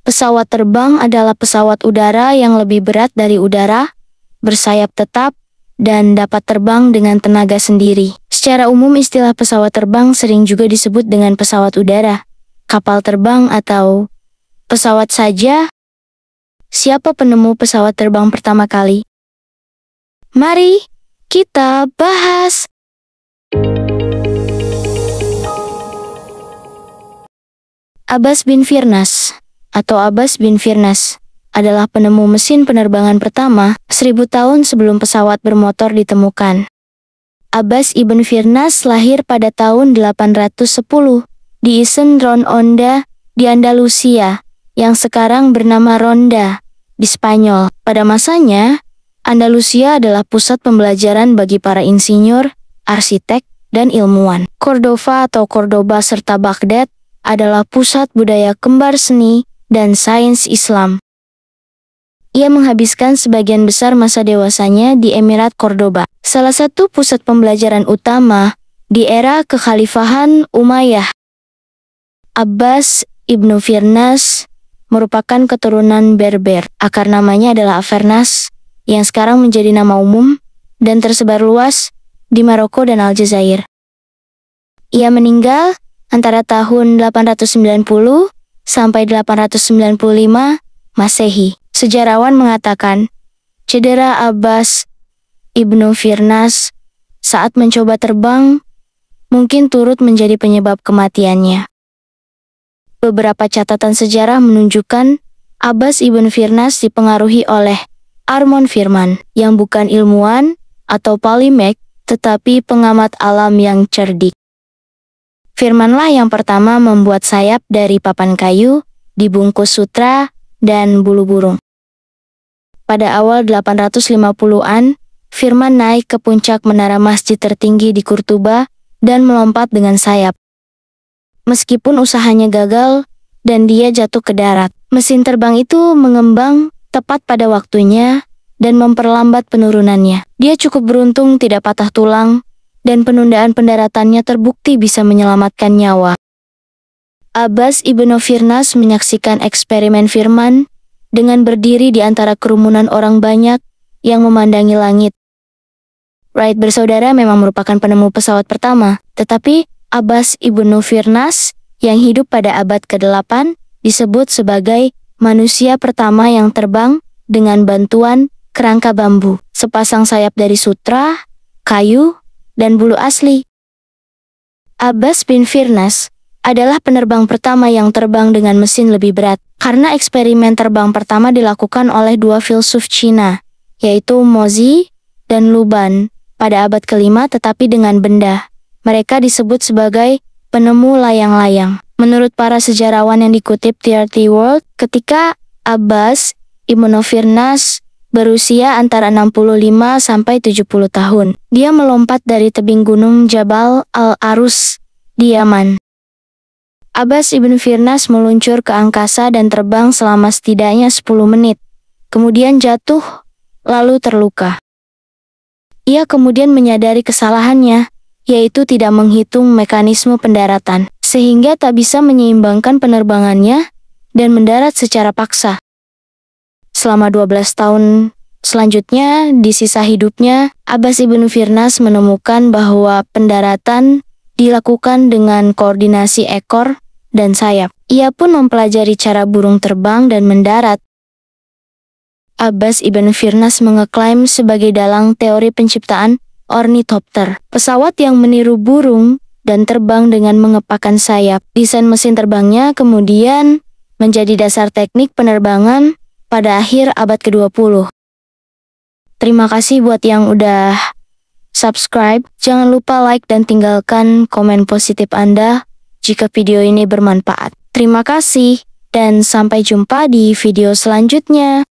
Pesawat terbang adalah pesawat udara yang lebih berat dari udara, bersayap tetap, dan dapat terbang dengan tenaga sendiri. Secara umum istilah pesawat terbang sering juga disebut dengan pesawat udara, kapal terbang atau pesawat saja. Siapa penemu pesawat terbang pertama kali? Mari kita bahas. Abbas bin Firnas atau Abbas bin Firnas adalah penemu mesin penerbangan pertama 1000 tahun sebelum pesawat bermotor ditemukan. Abbas ibn Firnas lahir pada tahun 810 di Isen Ronda di Andalusia, yang sekarang bernama Ronda di Spanyol. Pada masanya, Andalusia adalah pusat pembelajaran bagi para insinyur, arsitek, dan ilmuwan. Cordova atau Cordoba serta Baghdad adalah pusat budaya kembar seni dan sains Islam. Ia menghabiskan sebagian besar masa dewasanya di Emirat Cordoba, salah satu pusat pembelajaran utama di era kekhalifahan Umayyah. Abbas ibnu Firnas merupakan keturunan Berber. Akar namanya adalah Afernas, yang sekarang menjadi nama umum dan tersebar luas di Maroko dan Aljazair. Ia meninggal antara tahun 890 sampai 895 Masehi. Sejarawan mengatakan, cedera Abbas ibnu Firnas saat mencoba terbang mungkin turut menjadi penyebab kematiannya. Beberapa catatan sejarah menunjukkan Abbas ibn Firnas dipengaruhi oleh Armand Firman, yang bukan ilmuwan atau polemik, tetapi pengamat alam yang cerdik. Firmanlah yang pertama membuat sayap dari papan kayu, dibungkus sutra, dan bulu burung. Pada awal 850-an, Firman naik ke puncak menara masjid tertinggi di Kurtuba dan melompat dengan sayap. Meskipun usahanya gagal dan dia jatuh ke darat, mesin terbang itu mengembang tepat pada waktunya dan memperlambat penurunannya. Dia cukup beruntung tidak patah tulang, dan penundaan pendaratannya terbukti bisa menyelamatkan nyawa. Abbas ibn Firnas menyaksikan eksperimen Firman dengan berdiri di antara kerumunan orang banyak yang memandangi langit. Wright bersaudara memang merupakan penemu pesawat pertama, tetapi Abbas ibn Firnas yang hidup pada abad ke-8 disebut sebagai manusia pertama yang terbang dengan bantuan kerangka bambu, sepasang sayap dari sutra, kayu, dan bulu asli. Abbas bin Firnas adalah penerbang pertama yang terbang dengan mesin lebih berat, karena eksperimen terbang pertama dilakukan oleh dua filsuf Cina, yaitu Mozi dan Luban, pada abad ke-5 tetapi dengan benda. Mereka disebut sebagai penemu layang-layang. Menurut para sejarawan yang dikutip TRT World, ketika Abbas ibn Firnas berusia antara 65 sampai 70 tahun, dia melompat dari tebing gunung Jabal Al-Arus di Yaman. Abbas ibn Firnas meluncur ke angkasa dan terbang selama setidaknya 10 menit. Kemudian jatuh, lalu terluka. Ia kemudian menyadari kesalahannya, yaitu tidak menghitung mekanisme pendaratan, sehingga tak bisa menyeimbangkan penerbangannya dan mendarat secara paksa. Selama 12 tahun selanjutnya, di sisa hidupnya, Abbas ibn Firnas menemukan bahwa pendaratan dilakukan dengan koordinasi ekor dan sayap. Ia pun mempelajari cara burung terbang dan mendarat. Abbas ibn Firnas mengeklaim sebagai dalang teori penciptaan ornithopter, pesawat yang meniru burung dan terbang dengan mengepakkan sayap. Desain mesin terbangnya kemudian menjadi dasar teknik penerbangan pada akhir abad ke-20. Terima kasih buat yang udah subscribe. Jangan lupa like dan tinggalkan komen positif Anda jika video ini bermanfaat. Terima kasih, dan sampai jumpa di video selanjutnya.